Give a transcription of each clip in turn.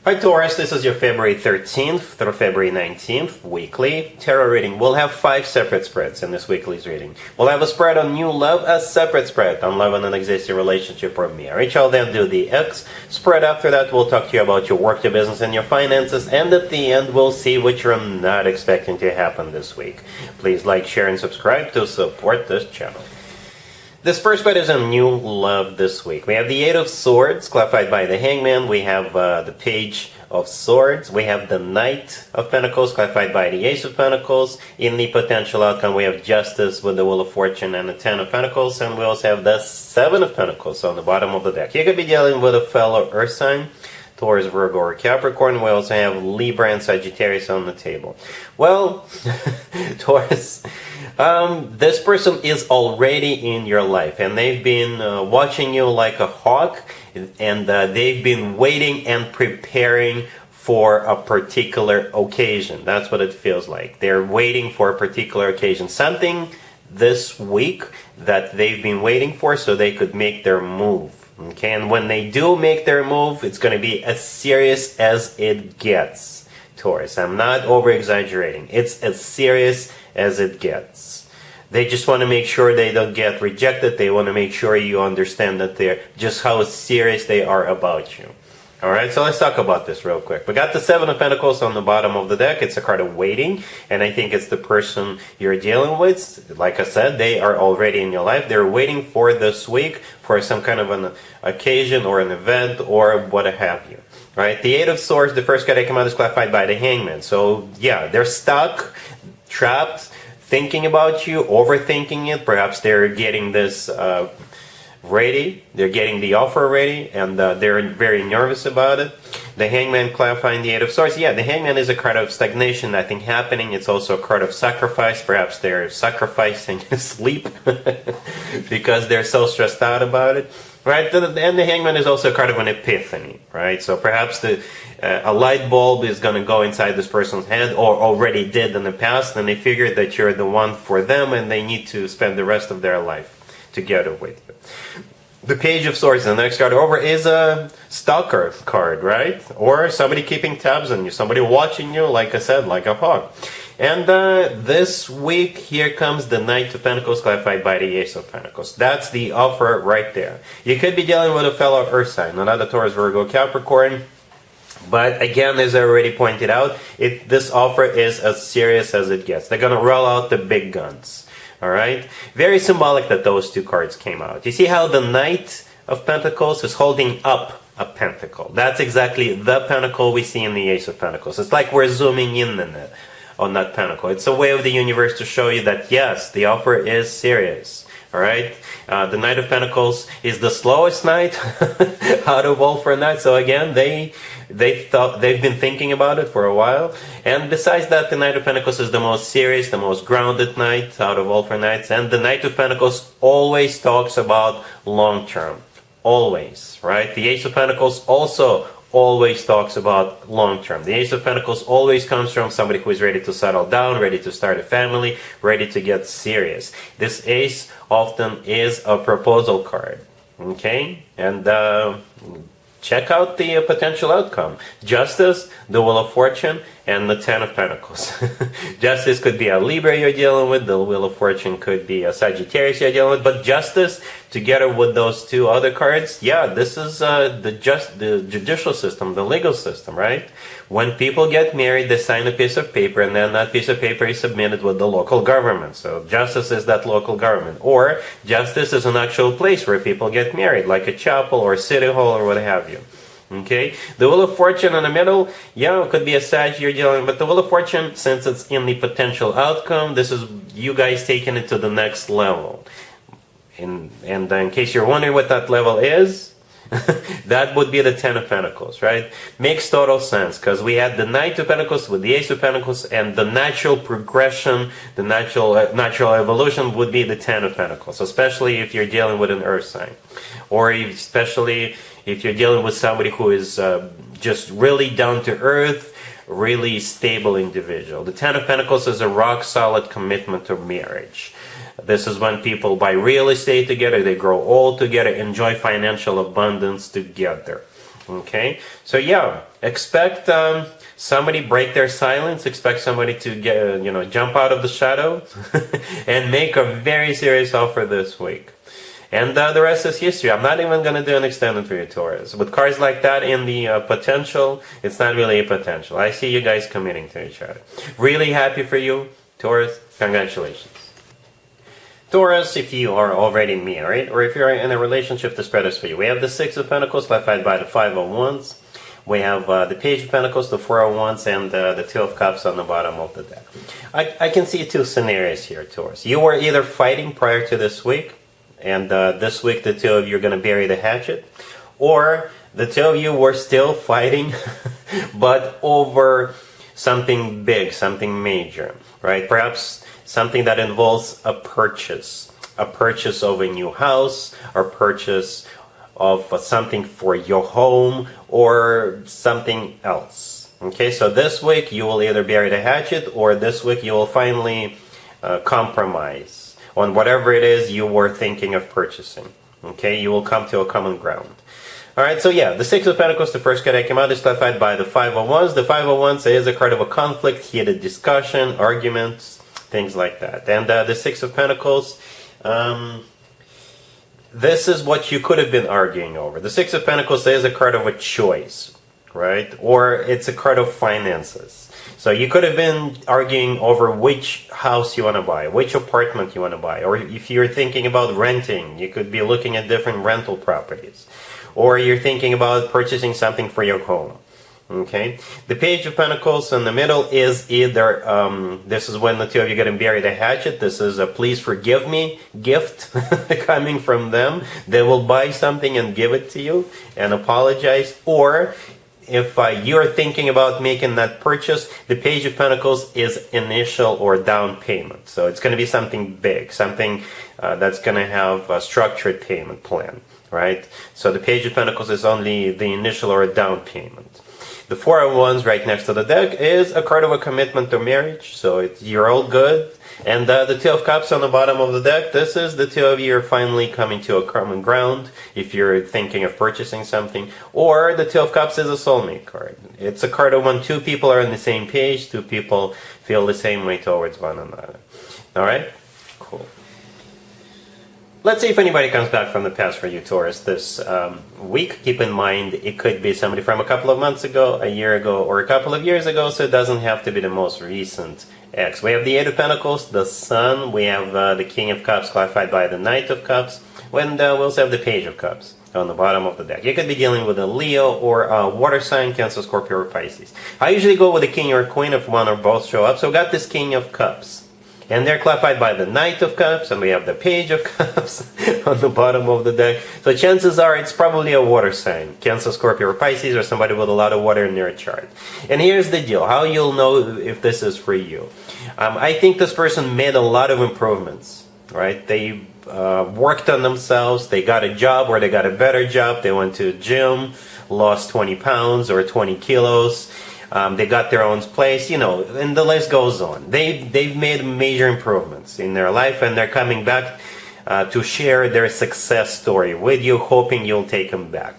Hi Taurus, this is your February 13th through February 19th weekly tarot reading. We'll have 5 separate spreads in this weekly's reading. We'll have a spread on new love, a separate spread on love in an existing relationship or marriage. I'll then do the X spread. After that, we'll talk to you about your work, your business, and your finances. And at the end, we'll see what you're not expecting to happen this week. Please like, share, and subscribe to support this channel. This first spread is on new love this week. We have the 8 of Swords, clarified by the Hangman. We have the Page of Swords. We have the Knight of Pentacles, clarified by the Ace of Pentacles. In the potential outcome, we have Justice with the Wheel of Fortune and the 10 of Pentacles. And we also have the 7 of Pentacles on the bottom of the deck. You could be dealing with a fellow Earth sign, Taurus, Virgo, or Capricorn. We also have Libra and Sagittarius on the table. Well, Taurus, this person is already in your life, and they've been watching you like a hawk, and they've been waiting and preparing for a particular occasion. That's what it feels like. They're waiting for a particular occasion. Something this week that they've been waiting for so they could make their move. Okay, and when they do make their move, it's going to be as serious as it gets, Taurus. I'm not over-exaggerating. It's as serious as it gets. They just want to make sure they don't get rejected. They want to make sure you understand that they're just how serious they are about you. Alright, so let's talk about this real quick. We got the 7 of Pentacles on the bottom of the deck. It's a card of waiting, and I think it's the person you're dealing with. Like I said, they are already in your life. They're waiting for this week for some kind of an occasion or an event or what have you. Right? The 8 of Swords, the first card that came out, is clarified by the Hangman. So, yeah, they're stuck, trapped, thinking about you, overthinking it. Perhaps they're getting this ready, they're getting the offer ready, and they're very nervous about it. The Hangman clarifying the 8 of Swords. Yeah, the Hangman is a card of stagnation, nothing happening. It's also a card of sacrifice. Perhaps they're sacrificing sleep because they're so stressed out about it. Right, and the Hangman is also a card of an epiphany, right? So perhaps a light bulb is going to go inside this person's head, or already did in the past, and they figured that you're the one for them, and they need to spend the rest of their life together with you. The Page of Swords, the next card over, is a stalker card, right? Or somebody keeping tabs on you, somebody watching you, like I said, like a hawk. And this week, here comes the Knight of Pentacles, clarified by the Ace of Pentacles. That's the offer right there. You could be dealing with a fellow Earth sign, another Taurus, Virgo, Capricorn. But again, as I already pointed out, this offer is as serious as it gets. They're going to roll out the big guns. Alright? Very symbolic that those two cards came out. You see how the Knight of Pentacles is holding up a pentacle. That's exactly the pentacle we see in the Ace of Pentacles. It's like we're zooming in on that pentacle. It's a way of the universe to show you that yes, the offer is serious. Alright? The Knight of Pentacles is the slowest knight out of all 4 knights. So again, they've been thinking about it for a while. And besides that, the Knight of Pentacles is the most serious, the most grounded knight out of all 4 knights. And the Knight of Pentacles always talks about long term. Always, right? The Ace of Pentacles also always talks about long term. The Ace of Pentacles always comes from somebody who is ready to settle down, ready to start a family, ready to get serious. This Ace often is a proposal card. Okay? And check out the potential outcome. Justice, the Wheel of Fortune, and the 10 of Pentacles. Justice could be a Libra you're dealing with. The Wheel of Fortune could be a Sagittarius you're dealing with. But Justice, together with those 2 other cards, yeah, this is the judicial system, the legal system, right? When people get married, they sign a piece of paper, and then that piece of paper is submitted with the local government. So Justice is that local government. Or Justice is an actual place where people get married, like a chapel or a city hall or what have you. Okay, the Wheel of Fortune in the middle, yeah, it could be a Sag you're dealing with. But the Wheel of Fortune, since it's in the potential outcome, this is you guys taking it to the next level. And in case you're wondering what that level is, that would be the 10 of Pentacles, right? Makes total sense, because we had the Knight of Pentacles with the Ace of Pentacles, and the natural progression, the natural evolution would be the 10 of Pentacles, especially if you're dealing with an Earth sign. Or especially if you're dealing with somebody who is just really down to earth, really stable individual. The 10 of Pentacles is a rock-solid commitment to marriage. This is when people buy real estate together, they grow old together, enjoy financial abundance together. Okay, so yeah, expect somebody break their silence. Expect somebody to get, jump out of the shadow and make a very serious offer this week. And the rest is history. I'm not even going to do an extended for you, Taurus. With cards like that in the potential, it's not really a potential. I see you guys committing to each other. Really happy for you, Taurus. Congratulations. Taurus, if you are already married, or if you're in a relationship, the spread is for you. We have the Six of Pentacles, clarified by the Five of Wands. We have the Page of Pentacles, the Four of Wands, and the Two of Cups on the bottom of the deck. I can see two scenarios here, Taurus. You were either fighting prior to this week, and this week the two of you are going to bury the hatchet, or the two of you were still fighting, but over something big, something major, right? Perhaps something that involves a purchase of a new house, or purchase of something for your home, or something else. Okay, so this week you will either bury the hatchet, or this week you will finally compromise on whatever it is you were thinking of purchasing. Okay, you will come to a common ground. Alright, so yeah, the Six of Pentacles, the first card that came out, is clarified by the Five of Wands. The Five of Wands is a card of a conflict, heated discussion, arguments, things like that. And the Six of Pentacles, this is what you could have been arguing over. The Six of Pentacles is a card of a choice, right? Or it's a card of finances. So you could have been arguing over which house you want to buy, which apartment you want to buy. Or if you're thinking about renting, you could be looking at different rental properties. Or you're thinking about purchasing something for your home. Okay, the Page of Pentacles in the middle is either, this is when the two of you are going to bury the hatchet. This is a please forgive me gift coming from them. They will buy something and give it to you and apologize. Or if you're thinking about making that purchase, the Page of Pentacles is initial or down payment. So it's going to be something big, something that's going to have a structured payment plan, right? So the Page of Pentacles is only the initial or a down payment. The Four of Wands right next to the deck is a card of a commitment to marriage, so you're all good. And the Two of Cups on the bottom of the deck, this is the two of you are finally coming to a common ground if you're thinking of purchasing something. Or the Two of Cups is a soulmate card. It's a card of when two people are on the same page, two people feel the same way towards one another. Alright? Cool. Let's see if anybody comes back from the past for you, Taurus, this week. Keep in mind, it could be somebody from a couple of months ago, a year ago, or a couple of years ago, so it doesn't have to be the most recent ex. We have the Eight of Pentacles, the Sun. We have the King of Cups, clarified by the Knight of Cups. And we also have the Page of Cups on the bottom of the deck. You could be dealing with a Leo or a water sign, Cancer, Scorpio, or Pisces. I usually go with a King or Queen if one or both show up. So we got this King of Cups. And they're clarified by the Knight of Cups, and we have the Page of Cups on the bottom of the deck. So chances are it's probably a water sign, Cancer, Scorpio, or Pisces, or somebody with a lot of water in their chart. And here's the deal, how you'll know if this is for you. I think this person made a lot of improvements, right? They worked on themselves, they got a job or they got a better job, they went to a gym, lost 20 pounds or 20 kilos. They got their own place, and the list goes on. They've made major improvements in their life, and they're coming back to share their success story with you, hoping you'll take them back.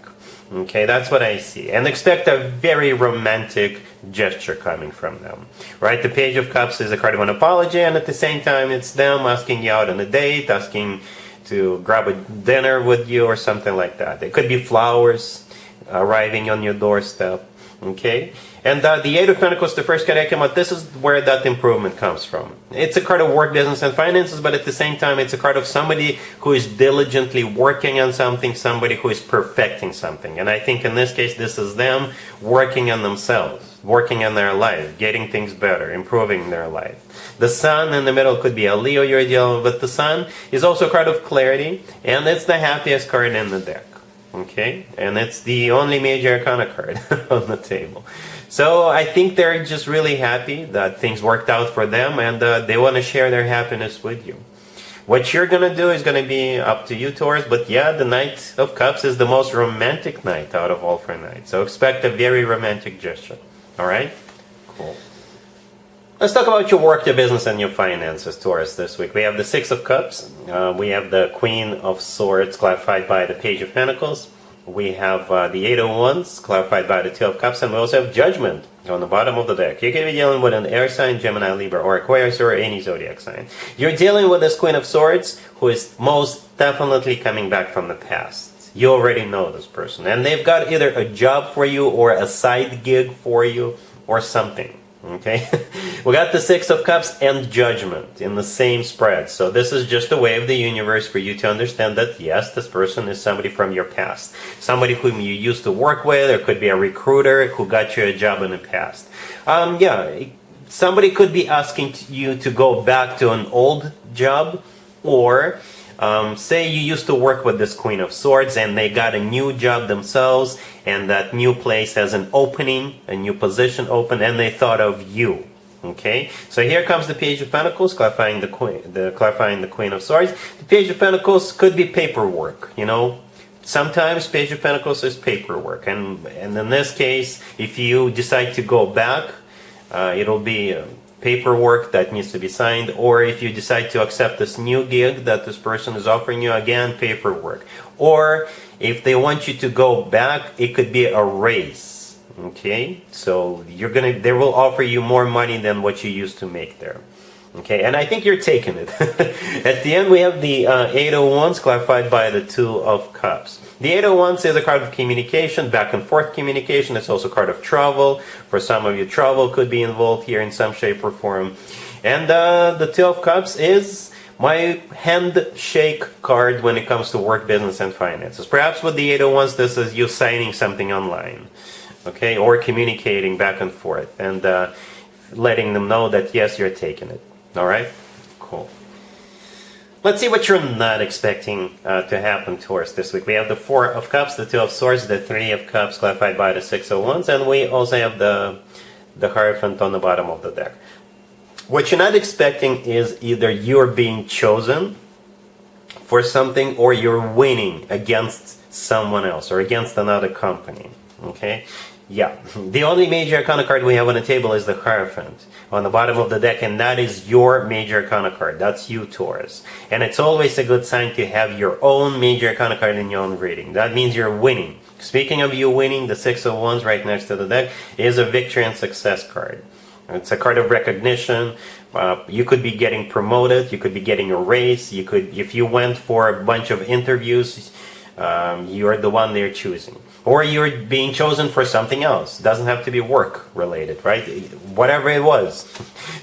Okay, that's what I see. And expect a very romantic gesture coming from them. Right? The Page of Cups is a card of an apology, and at the same time, it's them asking you out on a date, asking to grab a dinner with you or something like that. It could be flowers arriving on your doorstep. Okay? And the Eight of Pentacles, the first card I came out, this is where that improvement comes from. It's a card of work, business, and finances, but at the same time, it's a card of somebody who is diligently working on something, somebody who is perfecting something. And I think in this case, this is them working on themselves, working on their life, getting things better, improving their life. The Sun in the middle could be a Leo you're dealing with. The Sun is also a card of clarity, and it's the happiest card in the deck. Okay? And it's the only major arcana card on the table. So I think they're just really happy that things worked out for them, and they want to share their happiness with you. What you're going to do is going to be up to you, Taurus, but yeah, the Knight of Cups is the most romantic night out of all 4 nights. So expect a very romantic gesture. Alright? Cool. Let's talk about your work, your business, and your finances, Taurus, this week. We have the Six of Cups. We have the Queen of Swords, clarified by the Page of Pentacles. we have the Eight of Wands, clarified by the Two of Cups, and we also have Judgment on the bottom of the deck. You could be dealing with an air sign, Gemini, Libra, or Aquarius, or any zodiac sign. You're dealing with this Queen of Swords, who is most definitely coming back from the past. You already know this person, and they've got either a job for you or a side gig for you or something. Okay, we got the Six of Cups and Judgment in the same spread. So this is just a way of the universe for you to understand that yes, this person is somebody from your past, somebody whom you used to work with, or could be a recruiter who got you a job in the past. Somebody could be asking you to go back to an old job, or say you used to work with this Queen of Swords and they got a new job themselves, and that new place has an opening, a new position open, and they thought of you. Okay, so here comes the Page of Pentacles, clarifying the Queen of Swords. The Page of Pentacles could be paperwork. You know, sometimes Page of Pentacles is paperwork, and in this case, if you decide to go back, it'll be paperwork that needs to be signed, or if you decide to accept this new gig that this person is offering you, again, paperwork. Or if they want you to go back, it could be a raise. Okay, so they will offer you more money than what you used to make there. Okay, and I think you're taking it. At the end, we have the Eight of Wands, clarified by the Two of Cups. The Eight of Wands is a card of communication, back and forth communication. It's also a card of travel. For some of you, travel could be involved here in some shape or form. And the Two of Cups is my handshake card when it comes to work, business, and finances. Perhaps with the Eight of Wands, this is you signing something online, okay, or communicating back and forth, and letting them know that yes, you're taking it. All right, cool. Let's see what you're not expecting to happen to us this week. We have the Four of Cups, the Two of Swords, the Three of Cups, clarified by the Six of Wands, and we also have the Hierophant on the bottom of the deck. What you're not expecting is either you're being chosen for something, or you're winning against someone else or against another company. Okay? Yeah. The only major arcana card we have on the table is the Hierophant on the bottom of the deck, and that is your major arcana card. That's you, Taurus. And it's always a good sign to have your own major arcana card in your own reading. That means you're winning. Speaking of you winning, the Six of Wands right next to the deck is a victory and success card. It's a card of recognition. You could be getting promoted. You could be getting a raise. You could, if you went for a bunch of interviews, you're the one they're choosing. Or you're being chosen for something else. Doesn't have to be work related, right? Whatever it was.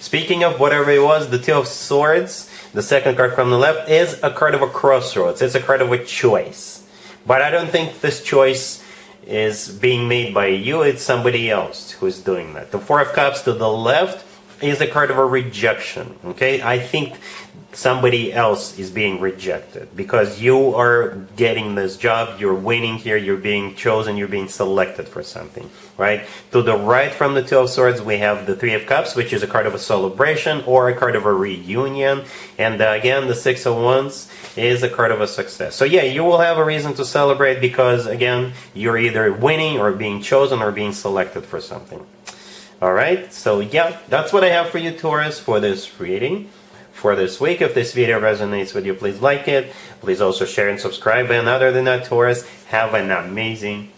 Speaking of whatever it was, the Two of Swords, the second card from the left, is a card of a crossroads. It's a card of a choice. But I don't think this choice is being made by you. It's somebody else who's doing that. The Four of Cups to the left is a card of a rejection. Okay, I think somebody else is being rejected because you are getting this job, you're winning here, you're being chosen, you're being selected for something, right? To the right from the Two of Swords, we have the Three of Cups, which is a card of a celebration or a card of a reunion. And again, the Six of Wands is a card of a success. So yeah, you will have a reason to celebrate because, again, you're either winning or being chosen or being selected for something. All right, so yeah, that's what I have for you, Taurus, for this reading for this week. If this video resonates with you, please like it. Please also share and subscribe. And other than that, Taurus, have an amazing